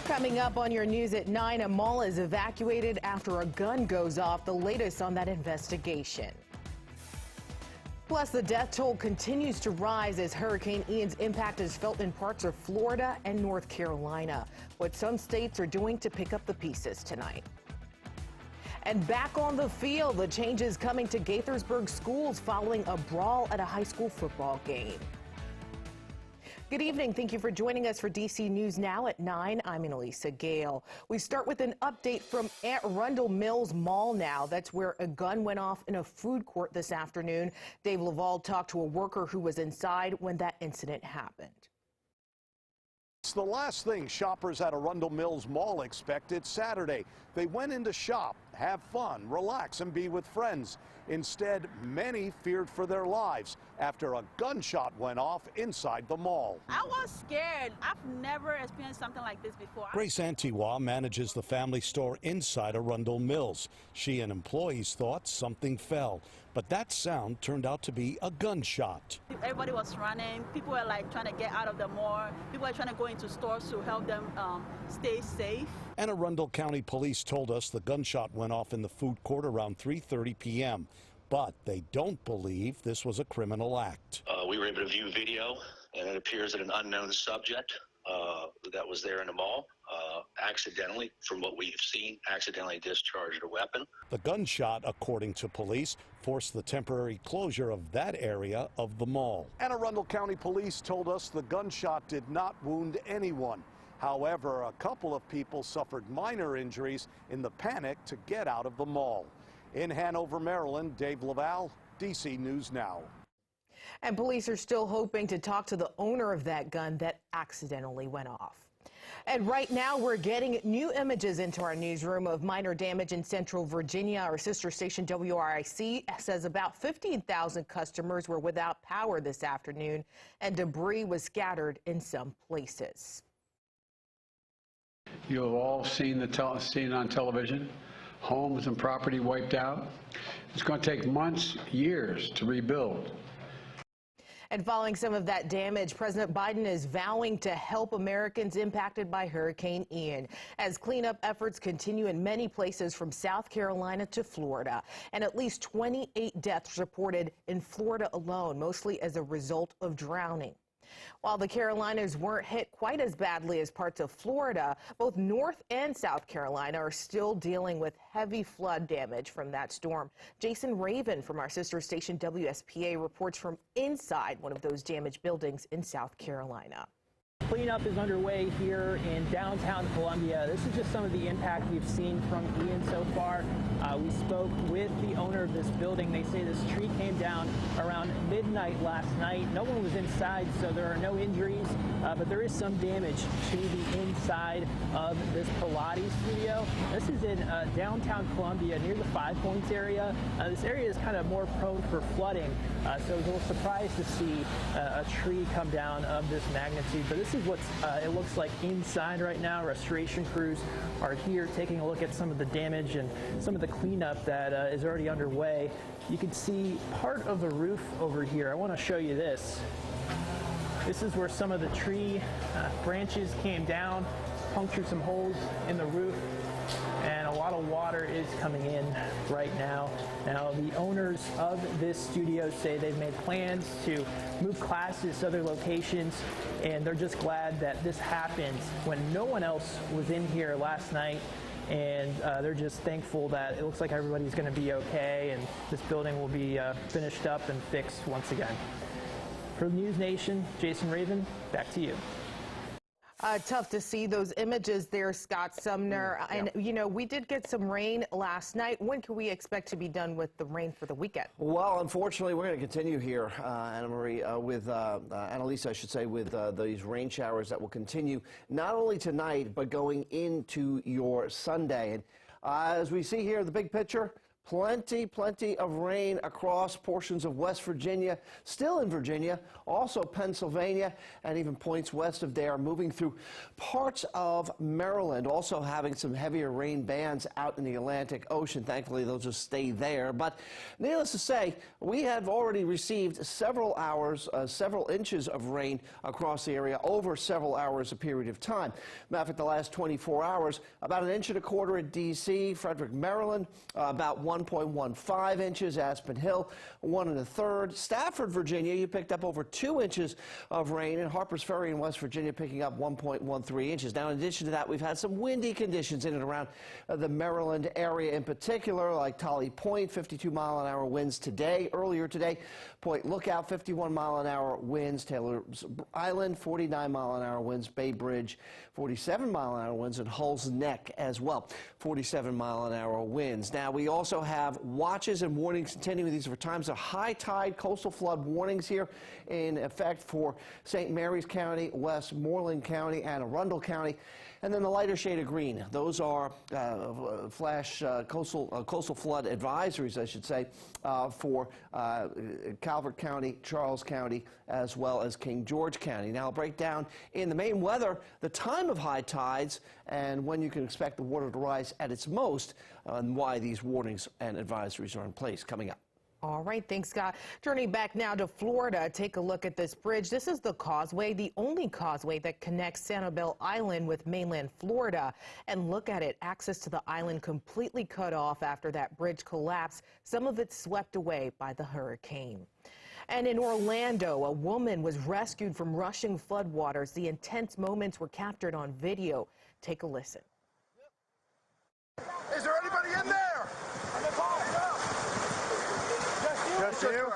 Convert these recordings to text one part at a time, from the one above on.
Coming up on your news at 9, a mall is evacuated after a gun goes off. The latest on that investigation. Plus, the death toll continues to rise as Hurricane Ian's impact is felt in parts of Florida and North Carolina. What some states are doing to pick up the pieces tonight. And back on the field, the changes coming to Gaithersburg schools following a brawl at a high school football game. Good evening. Thank you for joining us for DC News Now at 9. I'm Annalisa Gale. We start with an update from Arundel Mills Mall now. That's where a gun went off in a food court this afternoon. Dave Laval talked to a worker who was inside when that incident happened. It's the last thing shoppers at Arundel Mills Mall expected Saturday. They went in to shop, have fun, relax, and be with friends. Instead, many feared for their lives after a gunshot went off inside the mall. I was scared. I've never experienced something like this before. Grace Antiwa manages the family store inside Arundel Mills. She and employees thought something fell, but that sound turned out to be a gunshot. Everybody was running. People were like trying to get out of the mall. People were trying to go into stores to help them stay safe. And Arundel County Police told us the gunshot went off in the food court around 3:30 p.m. But they don't believe this was a criminal act. We were able to view video, and it appears that an unknown subject that was there in the mall accidentally, from what we've seen, accidentally discharged a weapon. The gunshot, according to police, forced the temporary closure of that area of the mall. And Arundel County Police told us the gunshot did not wound anyone. However, a couple of people suffered minor injuries in the panic to get out of the mall. In Hanover, Maryland, Dave Laval, DC News Now. And police are still hoping to talk to the owner of that gun that accidentally went off. And right now, we're getting new images into our newsroom of minor damage in Central Virginia. Our sister station WRIC says about 15,000 customers were without power this afternoon, and debris was scattered in some places. You have all seen it on television. Homes and property wiped out. It's going to take months, years to rebuild. And following some of that damage, President Biden is vowing to help Americans impacted by Hurricane Ian as cleanup efforts continue in many places from South Carolina to Florida. And at least 28 deaths reported in Florida alone, mostly as a result of drowning. While the Carolinas weren't hit quite as badly as parts of Florida, both North and South Carolina are still dealing with heavy flood damage from that storm. Jason Raven from our sister station WSPA reports from inside one of those damaged buildings in South Carolina. Cleanup is underway here in downtown Columbia. This is just some of the impact we've seen from Ian so far. We spoke with the owner of this building. They say this tree came down around midnight last night. No one was inside, so there are no injuries, but there is some damage to the inside of this Pilates studio. This is in downtown Columbia near the Five Points area. This area is kind of more prone for flooding, so I was a little surprised to see a tree come down of this magnitude. But this is what it looks like inside right now. Restoration crews are here taking a look at some of the damage and some of the cleanup that is already underway. You can see part of the roof over here. I want to show you this. This is where some of the tree branches came down, punctured some holes in the roof, and a lot of water is coming in right now. Now, the owners of this studio say they've made plans to move classes to other locations, and they're just glad that this happened when no one else was in here last night. And they're just thankful that it looks like everybody's going to be okay, and this building will be finished up and fixed once again. For News Nation, Jason Raven, back to you. Tough to see those images there, Scott Sumner. And, you know, we did get some rain last night. When can we expect to be done with the rain for the weekend? Well, unfortunately, we're going to continue here, Anna Marie, with Annalisa, I should say, with these rain showers that will continue not only tonight, but going into your Sunday. And as we see here, the big picture, Plenty of rain across portions of West Virginia, still in Virginia, also Pennsylvania, and even points west of there, moving through parts of Maryland, also having some heavier rain bands out in the Atlantic Ocean. Thankfully, they'll just stay there. But needless to say, we have already received several inches of rain across the area over several hours a period of time. Matter of fact, the last 24 hours, about 1.25 inches at D.C., Frederick, Maryland, about 1.15 inches, Aspen Hill, 1 1/3. Stafford, Virginia, you picked up over 2 inches of rain, and Harpers Ferry in West Virginia picking up 1.13 inches. Now, in addition to that, we've had some windy conditions in and around the Maryland area in particular, like Tolly Point, 52-mile-an-hour winds today. Earlier today, Point Lookout, 51-mile-an-hour winds. Taylor's Island, 49-mile-an-hour winds. Bay Bridge, 47-mile-an-hour winds, and Hull's Neck as well, 47-mile-an-hour winds. Now, we also have watches and warnings continuing. These are for times of high tide, coastal flood warnings here in effect for St. Mary's County, Westmoreland County, and Arundel County. And then the lighter shade of green, those are flash coastal flood advisories, I should say, for Calvert County, Charles County, as well as King George County. Now, I'll break down in the main weather the time of high tides and when you can expect the water to rise at its most, and why these warnings and advisories are in place. Coming up. All right, thanks, Scott. Turning back now to Florida, take a look at this bridge. This is the causeway, the only causeway that connects Sanibel Island with mainland Florida. And look at it, access to the island completely cut off after that bridge collapsed. Some of it swept away by the hurricane. And in Orlando, a woman was rescued from rushing floodwaters. The intense moments were captured on video. Take a listen. Is there anybody in there? Just you?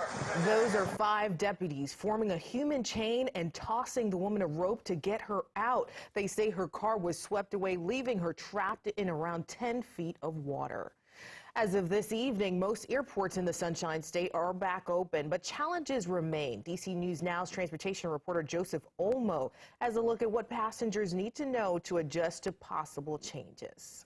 Those are 5 deputies forming a human chain and tossing the woman a rope to get her out. They say her car was swept away, leaving her trapped in around 10 feet of water. As of this evening, most airports in the Sunshine State are back open, but challenges remain. DC News Now's transportation reporter Joseph Olmo has a look at what passengers need to know to adjust to possible changes.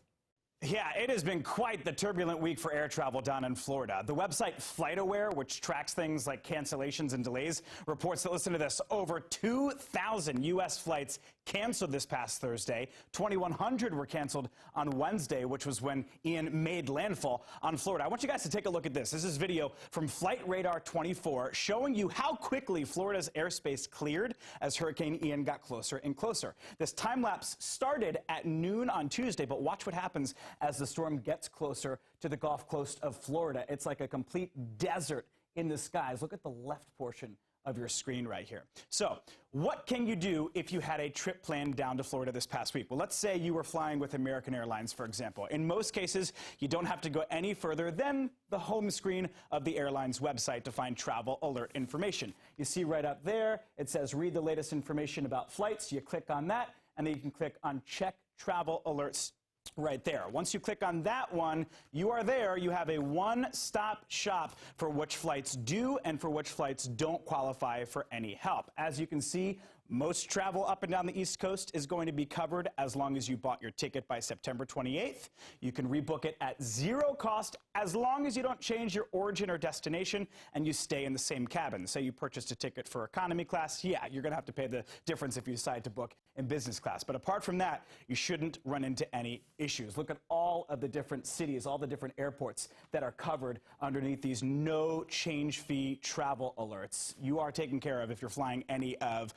Yeah, it has been quite the turbulent week for air travel down in Florida. The website FlightAware, which tracks things like cancellations and delays, reports that, listen to this, over 2,000 U.S. flights canceled this past Thursday. 2,100 were canceled on Wednesday, which was when Ian made landfall on Florida. I want you guys to take a look at this. This is video from Flight Radar 24 showing you how quickly Florida's airspace cleared as Hurricane Ian got closer and closer. This time lapse started at noon on Tuesday, but watch what happens as the storm gets closer to the Gulf Coast of Florida. It's like a complete desert in the skies. Look at the left portion of your screen right here. So what can you do if you had a trip planned down to Florida this past week? Well, let's say you were flying with American Airlines, for example. In most cases, you don't have to go any further than the home screen of the airline's website to find travel alert information. You see right up there, it says read the latest information about flights. You click on that, and then you can click on check travel alerts right there. Once you click on that one, you are there. You have a one-stop shop for which flights do and for which flights don't qualify for any help. As you can see, most travel up and down the East Coast is going to be covered as long as you bought your ticket by September 28th. You can rebook it at zero cost as long as you don't change your origin or destination and you stay in the same cabin. Say you purchased a ticket for economy class, yeah, you're going to have to pay the difference if you decide to book in business class. But apart from that, you shouldn't run into any issues. Look at all of the different cities, all the different airports that are covered underneath these no change fee travel alerts. You are taken care of if you're flying any of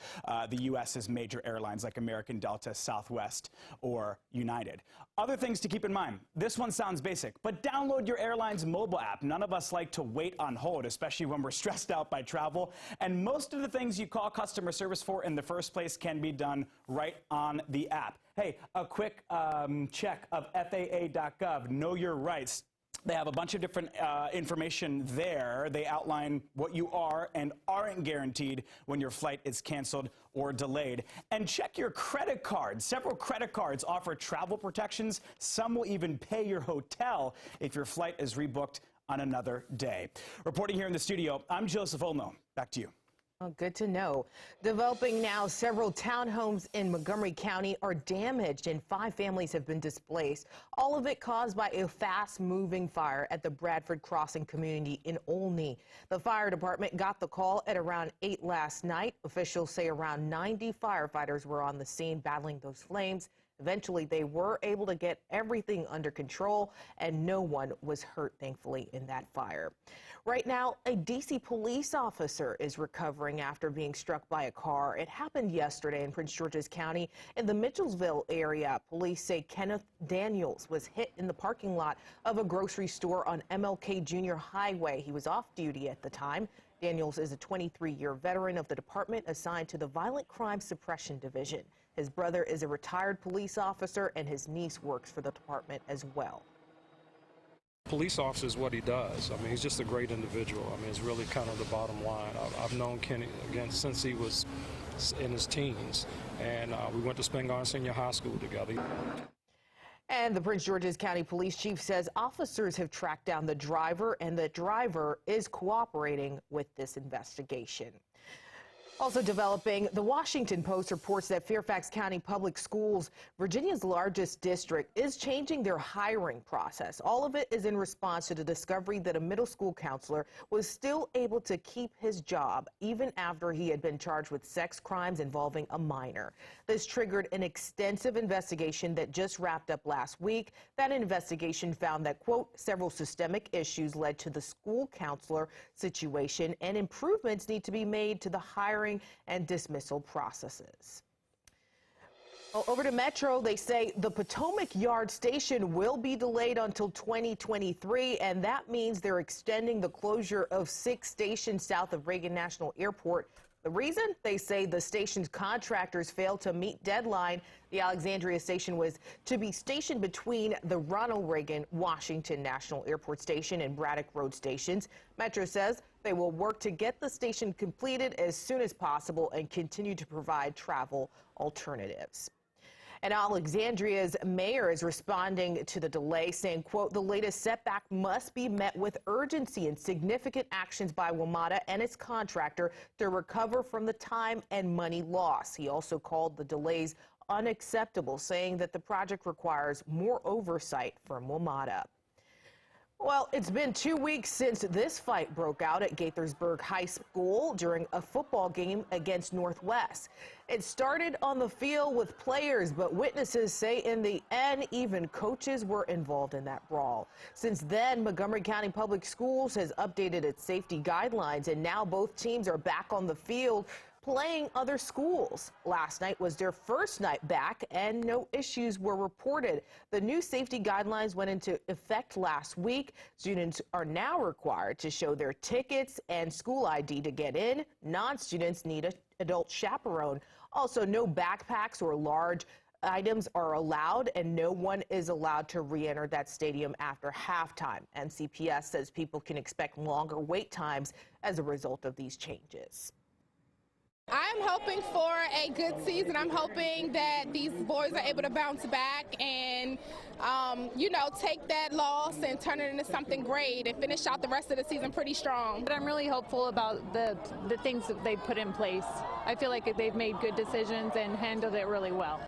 the U.S.'s major airlines like American, Delta, Southwest, or United. Other things to keep in mind. This one sounds basic, but download your airline's mobile app. None of us like to wait on hold, especially when we're stressed out by travel. And most of the things you call customer service for in the first place can be done right on the app. Hey, a quick check of FAA.gov, Know Your Rights. They have a bunch of different information there. They outline what you are and aren't guaranteed when your flight is canceled or delayed. And check your credit card. Several credit cards offer travel protections. Some will even pay your hotel if your flight is rebooked on another day. Reporting here in the studio, I'm Joseph Olmo. Back to you. Oh, good to know. Developing now, several townhomes in Montgomery County are damaged and 5 families have been displaced. All of it caused by a fast-moving fire at the Bradford Crossing community in Olney. The fire department got the call at around 8 last night. Officials say around 90 firefighters were on the scene battling those flames. Eventually, they were able to get everything under control, and no one was hurt, thankfully, in that fire. Right now, a D.C. police officer is recovering after being struck by a car. It happened yesterday in Prince George's County in the Mitchellsville area. Police say Kenneth Daniels was hit in the parking lot of a grocery store on MLK Jr. Highway. He was off duty at the time. Daniels is a 23-year veteran of the department assigned to the Violent Crime Suppression Division. His brother is a retired police officer, and his niece works for the department as well. Police officer is what he does. I mean, he's just a great individual. I mean, it's really kind of the bottom line. I've known Kenny, again, since he was in his teens, and we went to Spingarn Senior High School together. And the Prince George's County Police Chief says officers have tracked down the driver, and the driver is cooperating with this investigation. Also developing, the Washington Post reports that Fairfax County Public Schools, Virginia's largest district, is changing their hiring process. All of it is in response to the discovery that a middle school counselor was still able to keep his job even after he had been charged with sex crimes involving a minor. This triggered an extensive investigation that just wrapped up last week. That investigation found that, quote, several systemic issues led to the school counselor situation, and improvements need to be made to the hiring and dismissal processes. Well, over to Metro, they say the Potomac Yard Station will be delayed until 2023, and that means they're extending the closure of 6 stations south of Reagan National Airport. The reason? They say the station's contractors failed to meet deadline. The Alexandria station was to be stationed between the Ronald Reagan Washington National Airport Station and Braddock Road stations. Metro says they will work to get the station completed as soon as possible and continue to provide travel alternatives. And Alexandria's mayor is responding to the delay, saying, quote, the latest setback must be met with urgency and significant actions by WMATA and its contractor to recover from the time and money lost. He also called the delays unacceptable, saying that the project requires more oversight from WMATA. Well, it's been 2 weeks since this fight broke out at Gaithersburg High School during a football game against Northwest. It started on the field with players, but witnesses say in the end, even coaches were involved in that brawl. Since then, Montgomery County Public Schools has updated its safety guidelines, and now both teams are back on the field playing other schools. Last night was their first night back, and no issues were reported. The new safety guidelines went into effect last week. Students are now required to show their tickets and school ID to get in. Non-students need an adult chaperone. Also, no backpacks or large items are allowed, and no one is allowed to re-enter that stadium after halftime. NCPS says people can expect longer wait times as a result of these changes. I'm hoping for a good season. I'm hoping that these boys are able to bounce back and, take that loss and turn it into something great and finish out the rest of the season pretty strong. But I'm really hopeful about the things that they've put in place. I feel like they've made good decisions and handled it really well.